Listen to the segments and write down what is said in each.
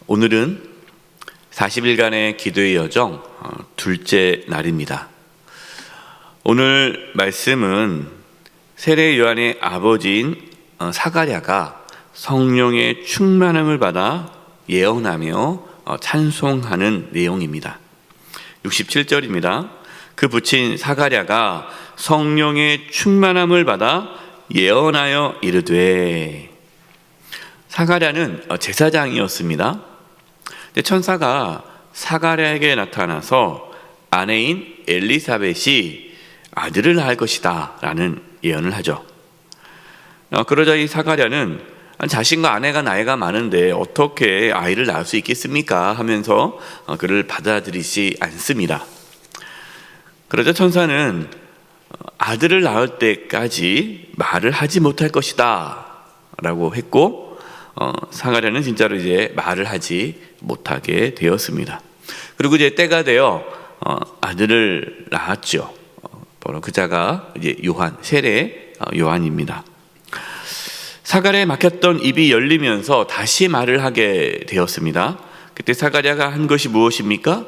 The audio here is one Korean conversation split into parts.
오늘은 40일간의 기도의 여정 둘째 날입니다. 오늘 말씀은 세례 요한의 아버지인 사가랴가 성령의 충만함을 받아 예언하며 찬송하는 내용입니다. 67절입니다. 그 부친 사가랴가 성령의 충만함을 받아 예언하여 이르되. 사가랴는 제사장이었습니다. 천사가 사가랴에게 나타나서 아내인 엘리사벳이 아들을 낳을 것이다 라는 예언을 하죠. 그러자 이 사가랴는 자신과 아내가 나이가 많은데 어떻게 아이를 낳을 수 있겠습니까? 하면서 그를 받아들이지 않습니다. 그러자 천사는 아들을 낳을 때까지 말을 하지 못할 것이다 라고 했고, 사가랴는 진짜로 이제 말을 하지 못하게 되었습니다. 그리고 이제 때가 되어 아들을 낳았죠. 바로 그자가 이제 요한, 세례 요한입니다. 사가랴에 막혔던 입이 열리면서 다시 말을 하게 되었습니다. 그때 사가랴가 한 것이 무엇입니까?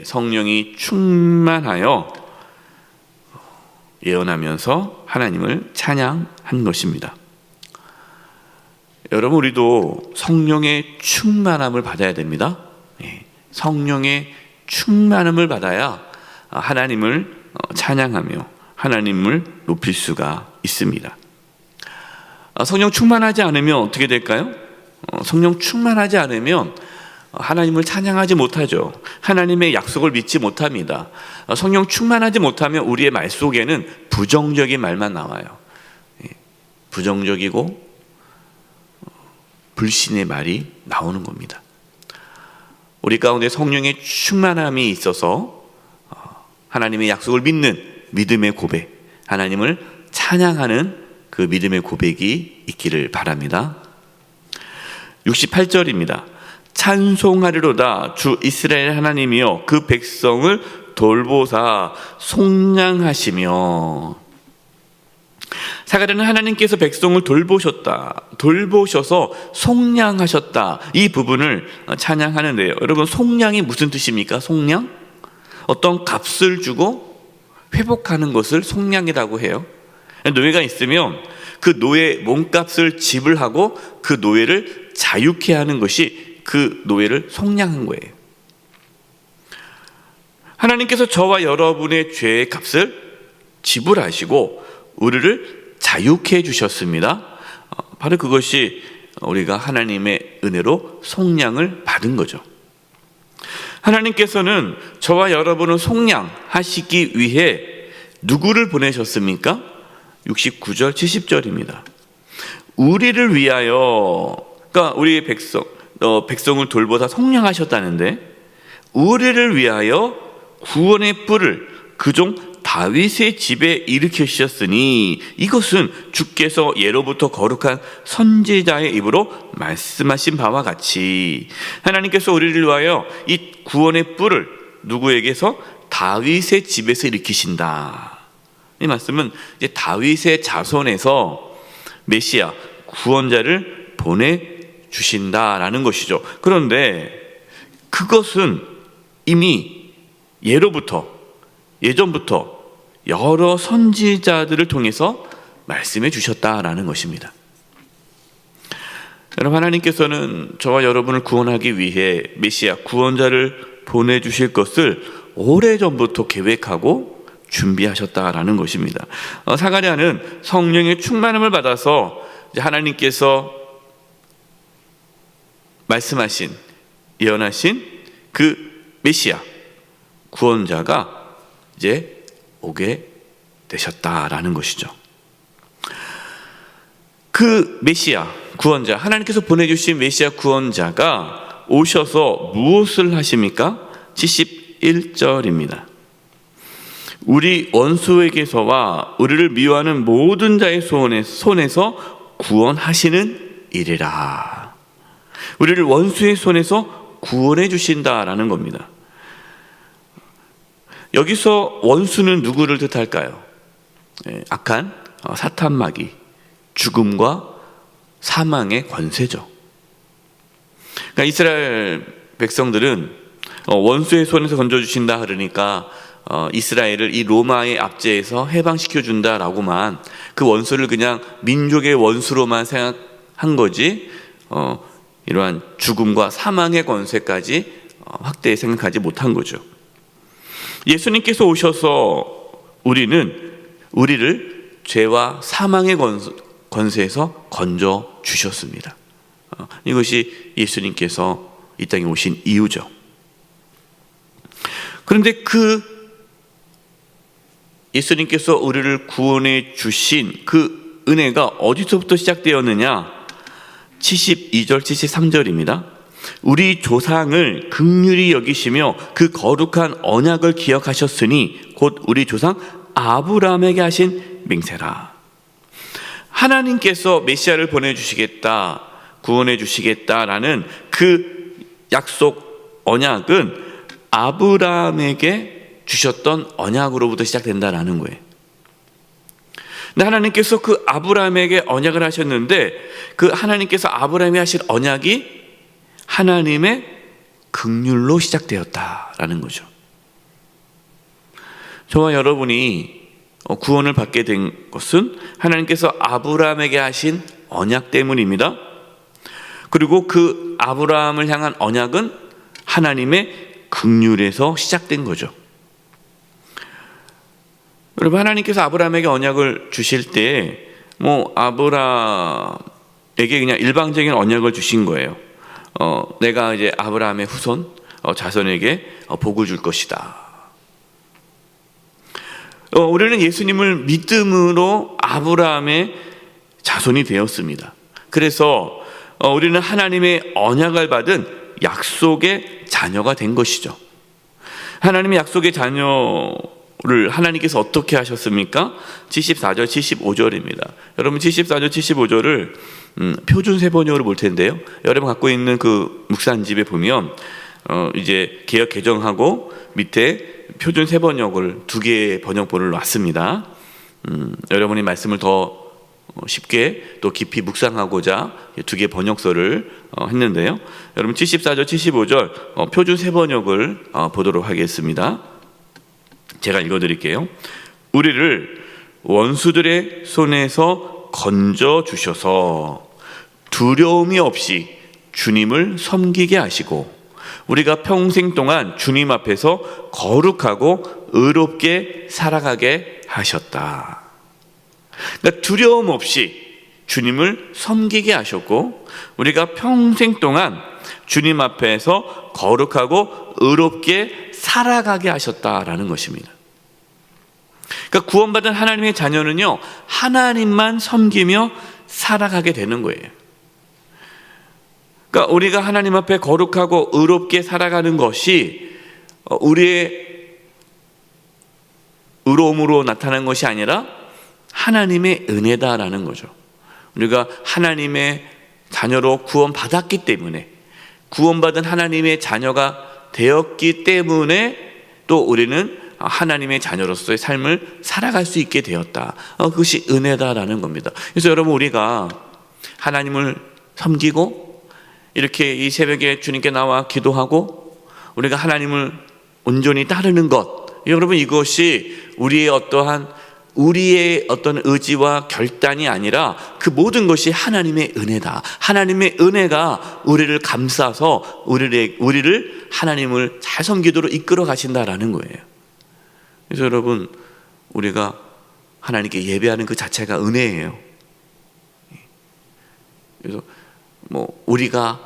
성령이 충만하여 예언하면서 하나님을 찬양한 것입니다. 여러분, 우리도 성령의 충만함을 받아야 됩니다. 성령의 충만함을 받아야 하나님을 찬양하며 하나님을 높일 수가 있습니다. 성령 충만하지 않으면 어떻게 될까요? 성령 충만하지 않으면 하나님을 찬양하지 못하죠. 하나님의 약속을 믿지 못합니다. 성령 충만하지 못하면 우리의 말 속에는 부정적인 말만 나와요. 부정적이고 불신의 말이 나오는 겁니다. 우리 가운데 성령의 충만함이 있어서 하나님의 약속을 믿는 믿음의 고백, 하나님을 찬양하는 그 믿음의 고백이 있기를 바랍니다. 68절입니다. 찬송하리로다 주 이스라엘 하나님이여 그 백성을 돌보사 속량하시며. 사가랴는 하나님께서 백성을 돌보셔서 속량하셨다, 이 부분을 찬양하는데요. 여러분, 속량이 무슨 뜻입니까? 속량? 어떤 값을 주고 회복하는 것을 속량이라고 해요. 노예가 있으면 그 노예 몸값을 지불하고 그 노예를 자유케 하는 것이 그 노예를 속량한 거예요. 하나님께서 저와 여러분의 죄의 값을 지불하시고 우리를 자유케 해주셨습니다. 바로 그것이 우리가 하나님의 은혜로 속량을 받은 거죠. 하나님께서는 저와 여러분을 속량하시기 위해 누구를 보내셨습니까? 69절, 70절입니다. 우리를 위하여, 그러니까 우리 백성을 돌보다 속량하셨다는데, 우리를 위하여 구원의 뿔을 그종 다윗의 집에 일으키셨으니 이것은 주께서 예로부터 거룩한 선지자의 입으로 말씀하신 바와 같이. 하나님께서 우리를 위하여 이 구원의 뿔을 누구에게서? 다윗의 집에서 일으키신다. 이 말씀은 이제 다윗의 자손에서 메시아 구원자를 보내주신다라는 것이죠. 그런데 그것은 이미 예전부터 여러 선지자들을 통해서 말씀해 주셨다라는 것입니다. 여러분, 하나님께서는 저와 여러분을 구원하기 위해 메시아 구원자를 보내주실 것을 오래전부터 계획하고 준비하셨다라는 것입니다. 사가랴는 성령의 충만함을 받아서 하나님께서 말씀하신, 예언하신 그 메시아 구원자가 이제 오게 되셨다라는 것이죠. 그 메시아 구원자, 하나님께서 보내주신 메시아 구원자가 오셔서 무엇을 하십니까? 71절입니다. 우리 원수에게서와 우리를 미워하는 모든 자의 손에서 구원하시는 이래라. 우리를 원수의 손에서 구원해 주신다라는 겁니다. 여기서 원수는 누구를 뜻할까요? 악한 사탄 마귀, 죽음과 사망의 권세죠. 그러니까 이스라엘 백성들은 원수의 손에서 건져주신다 그러니까 이스라엘을 이 로마의 압제에서 해방시켜준다라고만 그 원수를 그냥 민족의 원수로만 생각한 거지 이러한 죽음과 사망의 권세까지 확대해 생각하지 못한 거죠. 예수님께서 오셔서 우리를 죄와 사망의 권세에서 건져 주셨습니다. 이것이 예수님께서 이 땅에 오신 이유죠. 그런데 그 예수님께서 우리를 구원해 주신 그 은혜가 어디서부터 시작되었느냐? 72절, 73절입니다. 우리 조상을 긍휼히 여기시며 그 거룩한 언약을 기억하셨으니 곧 우리 조상 아브라함에게 하신 맹세라. 하나님께서 메시아를 보내주시겠다, 구원해 주시겠다라는 그 약속 언약은 아브라함에게 주셨던 언약으로부터 시작된다라는 거예요. 근데 하나님께서 그 아브라함에게 언약을 하셨는데 그 하나님께서 아브라함에 하신 언약이 하나님의 긍휼로 시작되었다라는 거죠. 저와 여러분이 구원을 받게 된 것은 하나님께서 아브라함에게 하신 언약 때문입니다. 그리고 그 아브라함을 향한 언약은 하나님의 긍휼에서 시작된 거죠. 여러분, 하나님께서 아브라함에게 언약을 주실 때 아브라함에게 그냥 일방적인 언약을 주신 거예요. 내가 이제 아브라함의 후손 자손에게 복을 줄 것이다. 우리는 예수님을 믿음으로 아브라함의 자손이 되었습니다. 그래서 우리는 하나님의 언약을 받은 약속의 자녀가 된 것이죠. 하나님의 약속의 자녀를 하나님께서 어떻게 하셨습니까? 74절, 75절입니다. 여러분 74절, 75절을 표준 세번역으로 볼 텐데요. 여러분 갖고 있는 그 묵산집에 보면 이제 개역 개정하고 밑에 표준 세번역을 두 개의 번역본을 놨습니다. 여러분이 말씀을 더 쉽게 또 깊이 묵상하고자 두 개의 번역서를 했는데요. 여러분 74절, 75절 표준 세번역을 보도록 하겠습니다. 제가 읽어드릴게요. 우리를 원수들의 손에서 건져 주셔서 두려움이 없이 주님을 섬기게 하시고 우리가 평생 동안 주님 앞에서 거룩하고 의롭게 살아가게 하셨다. 그러니까 두려움 없이 주님을 섬기게 하셨고 우리가 평생 동안 주님 앞에서 거룩하고 의롭게 살아가게 하셨다라는 것입니다. 그러니까 구원받은 하나님의 자녀는요, 하나님만 섬기며 살아가게 되는 거예요. 그러니까 우리가 하나님 앞에 거룩하고 의롭게 살아가는 것이 우리의 의로움으로 나타난 것이 아니라 하나님의 은혜다라는 거죠. 우리가 하나님의 자녀로 구원받았기 때문에, 구원받은 하나님의 자녀가 되었기 때문에 또 우리는 하나님의 자녀로서의 삶을 살아갈 수 있게 되었다. 그것이 은혜다라는 겁니다. 그래서 여러분, 우리가 하나님을 섬기고 이렇게 이 새벽에 주님께 나와 기도하고 우리가 하나님을 온전히 따르는 것, 여러분, 이것이 우리의 어떤 의지와 결단이 아니라 그 모든 것이 하나님의 은혜다. 하나님의 은혜가 우리를 감싸서 우리를 하나님을 잘 섬기도록 이끌어 가신다라는 거예요. 그래서 여러분, 우리가 하나님께 예배하는 그 자체가 은혜예요. 그래서 우리가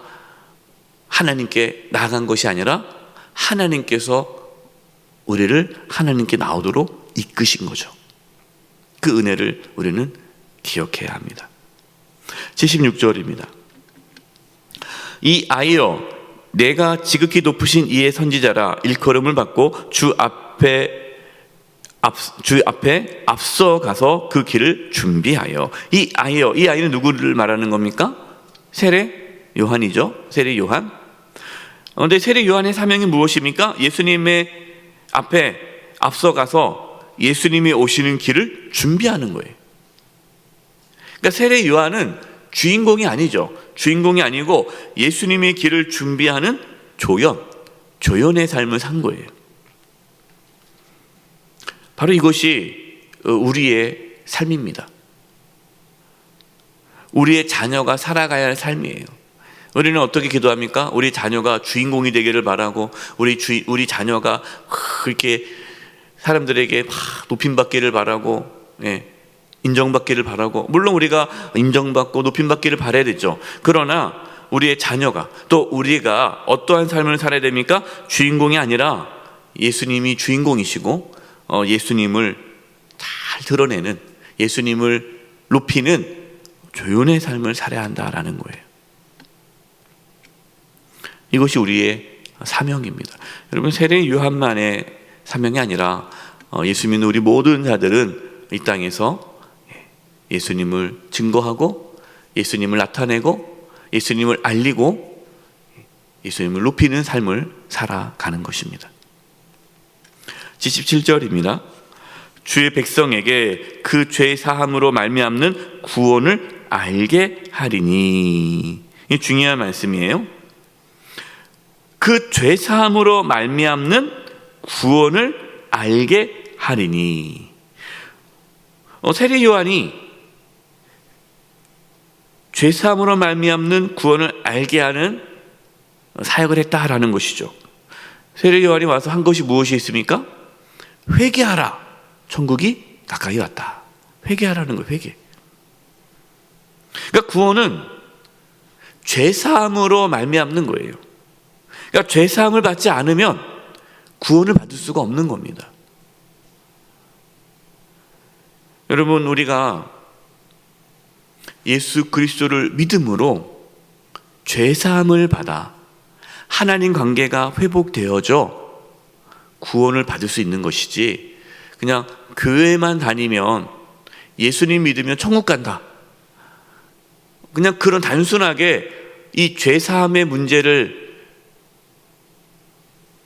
하나님께 나아간 것이 아니라 하나님께서 우리를 하나님께 나오도록 이끄신 거죠. 그 은혜를 우리는 기억해야 합니다. 76절입니다. 이 아이여, 내가 지극히 높으신 이의 선지자라. 일컬음을 받고 주 앞에 앞서가서 그 길을 준비하여. 이 아이여, 이 아이는 누구를 말하는 겁니까? 세례 요한이죠. 세례 요한. 그런데 세례 요한의 사명이 무엇입니까? 예수님의 앞에 앞서가서 예수님이 오시는 길을 준비하는 거예요. 그러니까 세례 요한은 주인공이 아니죠. 주인공이 아니고 예수님의 길을 준비하는 조연의 삶을 산 거예요. 바로 이것이 우리의 삶입니다. 우리의 자녀가 살아가야 할 삶이에요. 우리는 어떻게 기도합니까? 우리 자녀가 주인공이 되기를 바라고, 우리 자녀가 그렇게 사람들에게 막 높임받기를 바라고, 인정받기를 바라고, 물론 우리가 인정받고 높임받기를 바라야 되죠. 그러나 우리의 자녀가, 또 우리가 어떠한 삶을 살아야 됩니까? 주인공이 아니라 예수님이 주인공이시고, 예수님을 잘 드러내는, 예수님을 높이는 조연의 삶을 살아야 한다라는 거예요. 이것이 우리의 사명입니다. 여러분, 세례 요한만의 사명이 아니라 예수 믿는 우리 모든 자들은 이 땅에서 예수님을 증거하고, 예수님을 나타내고, 예수님을 알리고, 예수님을 높이는 삶을 살아가는 것입니다. 77절입니다. 주의 백성에게 그 죄 사함으로 말미암는 구원을 알게 하리니. 이 중요한 말씀이에요. 그 죄 사함으로 말미암는 구원을 알게 하리니. 세례 요한이 죄 사함으로 말미암는 구원을 알게 하는 사역을 했다라는 것이죠. 세례 요한이 와서 한 것이 무엇이 있습니까? 회개하라, 천국이 가까이 왔다. 회개하라는 거예요. 회개. 그러니까 구원은 죄 사함으로 말미암는 거예요. 그러니까 죄 사함을 받지 않으면 구원을 받을 수가 없는 겁니다. 여러분, 우리가 예수 그리스도를 믿음으로 죄 사함을 받아 하나님 관계가 회복되어져 구원을 받을 수 있는 것이지, 그냥 교회만 다니면 예수님 믿으면 천국 간다, 그냥 그런 단순하게 이 죄 사함의 문제를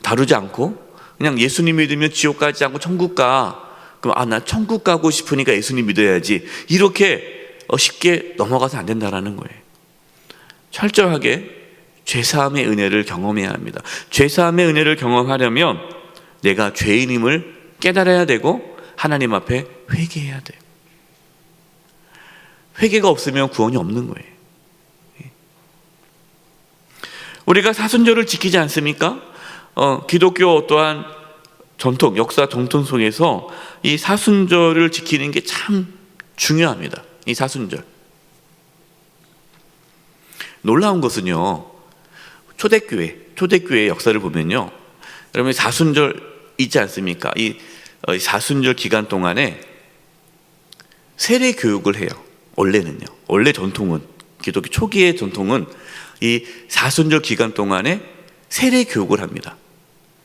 다루지 않고 그냥 예수님 믿으면 지옥 가지 않고 천국 가, 그럼 나 천국 가고 싶으니까 예수님 믿어야지, 이렇게 쉽게 넘어가서 안 된다라는 거예요. 철저하게 죄사함의 은혜를 경험해야 합니다. 죄사함의 은혜를 경험하려면 내가 죄인임을 깨달아야 되고 하나님 앞에 회개해야 돼요. 회개가 없으면 구원이 없는 거예요. 우리가 사순절을 지키지 않습니까? 기독교 또한 전통, 역사 전통 속에서 이 사순절을 지키는 게 참 중요합니다. 이 사순절. 놀라운 것은요, 초대교회의 역사를 보면요, 여러분 사순절 있지 않습니까? 이 사순절 기간 동안에 세례 교육을 해요. 원래 전통은, 기독교 초기의 전통은 이 사순절 기간 동안에 세례 교육을 합니다.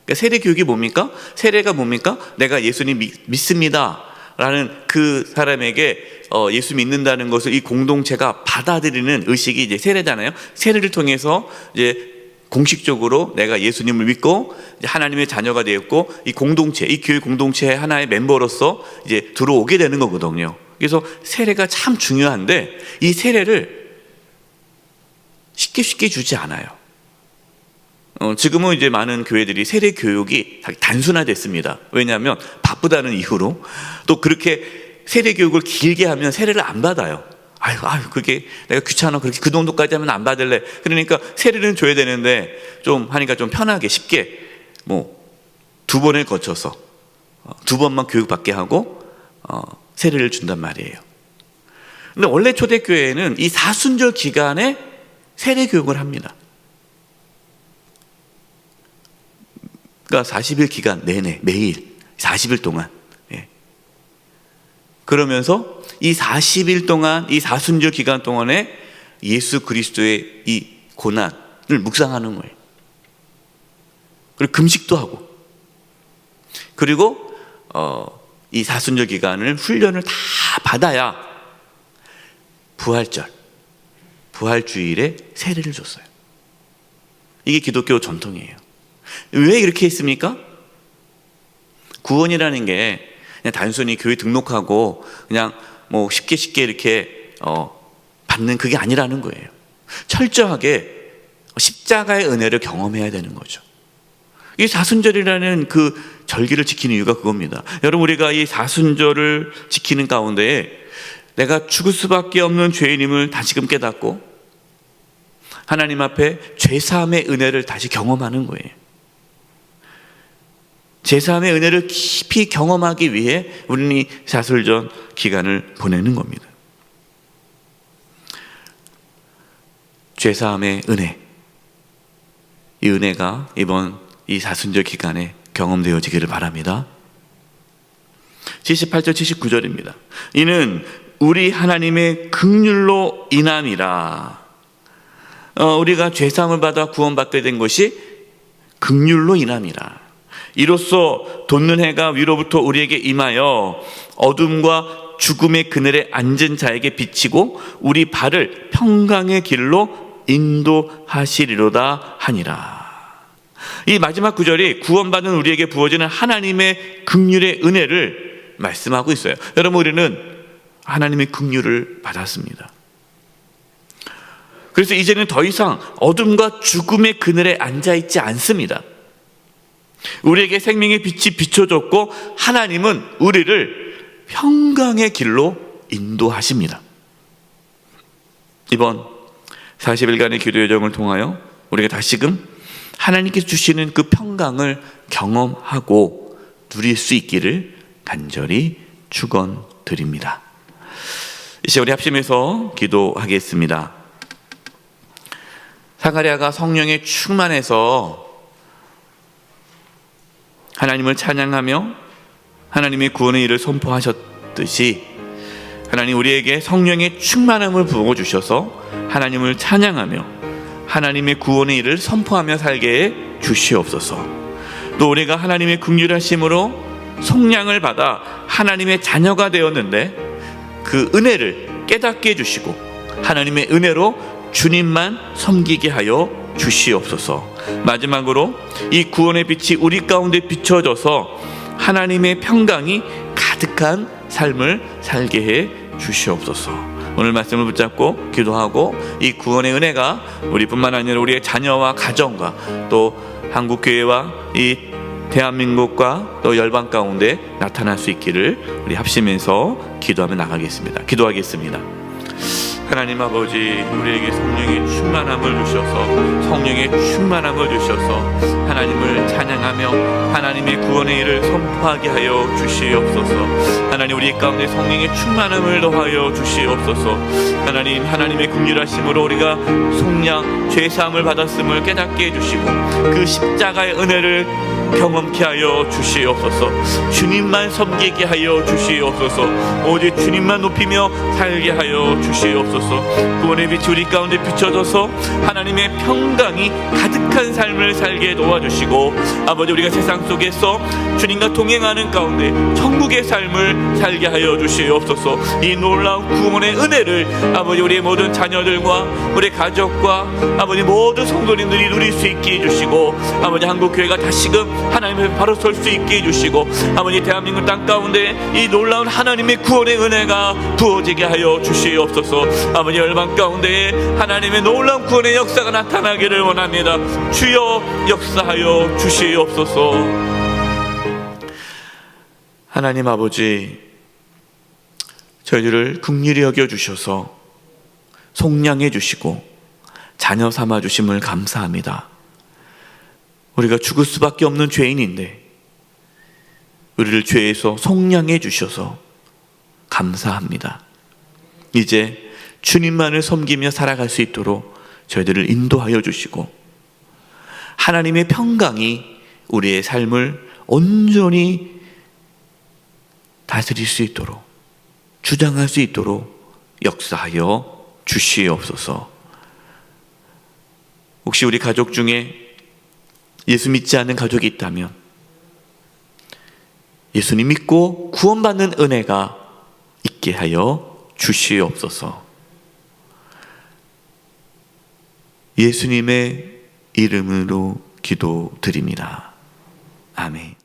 그러니까 세례 교육이 뭡니까? 세례가 뭡니까? 내가 예수님 믿습니다 라는 그 사람에게 예수 믿는다는 것을 이 공동체가 받아들이는 의식이 이제 세례잖아요. 세례를 통해서 이제 공식적으로 내가 예수님을 믿고 이제 하나님의 자녀가 되었고, 이 공동체, 이 교회 공동체의 하나의 멤버로서 이제 들어오게 되는 거거든요. 그래서 세례가 참 중요한데 이 세례를 쉽게 주지 않아요. 지금은 이제 많은 교회들이 세례 교육이 단순화됐습니다. 왜냐하면 바쁘다는 이유로, 또 그렇게 세례 교육을 길게 하면 세례를 안 받아요. 그게 내가 귀찮아, 그렇게 그 정도까지 하면 안 받을래. 그러니까 세례는 줘야 되는데 좀 하니까 좀 편하게 쉽게 두 번을 거쳐서 두 번만 교육받게 하고 세례를 준단 말이에요. 근데 원래 초대교회는 이 사순절 기간에 세례 교육을 합니다. 그러니까 40일 기간 내내 매일 40일 동안, 그러면서 이 40일 동안, 이 사순절 기간 동안에 예수 그리스도의 이 고난을 묵상하는 거예요. 그리고 금식도 하고, 그리고 이 사순절 기간을 훈련을 다 받아야 부활주일에 세례를 줬어요. 이게 기독교 전통이에요. 왜 이렇게 했습니까? 구원이라는 게 그냥 단순히 교회 등록하고 그냥 쉽게 이렇게 받는 그게 아니라는 거예요. 철저하게 십자가의 은혜를 경험해야 되는 거죠. 이 사순절이라는 그 절기를 지키는 이유가 그겁니다. 여러분, 우리가 이 사순절을 지키는 가운데에 내가 죽을 수밖에 없는 죄인임을 다시금 깨닫고 하나님 앞에 죄사함의 은혜를 다시 경험하는 거예요. 죄사함의 은혜를 깊이 경험하기 위해 우리는 이 사순절 기간을 보내는 겁니다. 죄사함의 은혜, 이 은혜가 이번 이 사순절 기간에 경험되어지기를 바랍니다. 78절 79절입니다. 이는 우리 하나님의 긍휼로 인함이라. 우리가 죄사함을 받아 구원받게 된 것이 긍휼로 인함이라. 이로써 돋는 해가 위로부터 우리에게 임하여 어둠과 죽음의 그늘에 앉은 자에게 비치고 우리 발을 평강의 길로 인도하시리로다 하니라. 이 마지막 구절이 구원받은 우리에게 부어지는 하나님의 긍휼의 은혜를 말씀하고 있어요. 여러분, 우리는 하나님의 긍휼을 받았습니다. 그래서 이제는 더 이상 어둠과 죽음의 그늘에 앉아있지 않습니다. 우리에게 생명의 빛이 비춰졌고 하나님은 우리를 평강의 길로 인도하십니다. 이번 40일간의 기도 여정을 통하여 우리가 다시금 하나님께서 주시는 그 평강을 경험하고 누릴 수 있기를 간절히 축원드립니다. 이제 우리 합심해서 기도하겠습니다. 사가랴가 성령에 충만해서 하나님을 찬양하며 하나님의 구원의 일을 선포하셨듯이 하나님 우리에게 성령의 충만함을 부어주셔서 하나님을 찬양하며 하나님의 구원의 일을 선포하며 살게 해 주시옵소서. 또 우리가 하나님의 긍휼하심으로 속량을 받아 하나님의 자녀가 되었는데 그 은혜를 깨닫게 해주시고 하나님의 은혜로 주님만 섬기게 하여 주시옵소서. 마지막으로 이 구원의 빛이 우리 가운데 비춰져서 하나님의 평강이 가득한 삶을 살게 해 주시옵소서. 오늘 말씀을 붙잡고 기도하고 이 구원의 은혜가 우리뿐만 아니라 우리의 자녀와 가정과 또 한국교회와 이 대한민국과 또 열방 가운데 나타날 수 있기를 우리 합심해서 기도하며 나가겠습니다. 기도하겠습니다. 하나님 아버지, 우리에게 성령의 충만함을 주셔서 성령의 충만함을 주셔서 하나님을 찬양하며 하나님의 구원의 일을 선포하게 하여 주시옵소서. 하나님, 우리 가운데 성령의 충만함을 더하여 주시옵소서. 하나님, 하나님의 긍휼하심으로 우리가 속량 죄사함을 받았음을 깨닫게 해주시고 그 십자가의 은혜를 경험케 하여 주시옵소서. 주님만 섬기게 하여 주시옵소서. 오직 주님만 높이며 살게 하여 주시옵소서. 구원의 빛이 우리 가운데 비춰져서 하나님의 평강이 가득한 삶을 살게 도와주시고 아버지, 우리가 세상 속에서 주님과 동행하는 가운데 천국의 삶을 살게 하여 주시옵소서. 이 놀라운 구원의 은혜를 아버지 우리의 모든 자녀들과 우리 가족과 아버지 모든 성도님들이 누릴 수 있게 해주시고 아버지 한국교회가 다시금 하나님 앞에 바로 설 수 있게 해주시고 아버지 대한민국 땅 가운데 이 놀라운 하나님의 구원의 은혜가 부어지게 하여 주시옵소서. 아버지 열방 가운데 하나님의 놀라운 구원의 역사가 나타나기를 원합니다. 주여 역사하여 주시옵소서. 하나님 아버지, 저희들을 긍휼히 여겨주셔서 속량해 주시고 자녀 삼아 주심을 감사합니다. 우리가 죽을 수밖에 없는 죄인인데 우리를 죄에서 속량해 주셔서 감사합니다. 이제 주님만을 섬기며 살아갈 수 있도록 저희들을 인도하여 주시고 하나님의 평강이 우리의 삶을 온전히 다스릴 수 있도록 주장할 수 있도록 역사하여 주시옵소서. 혹시 우리 가족 중에 예수 믿지 않는 가족이 있다면 예수님 믿고 구원받는 은혜가 있게 하여 주시옵소서. 예수님의 이름으로 기도드립니다. 아멘.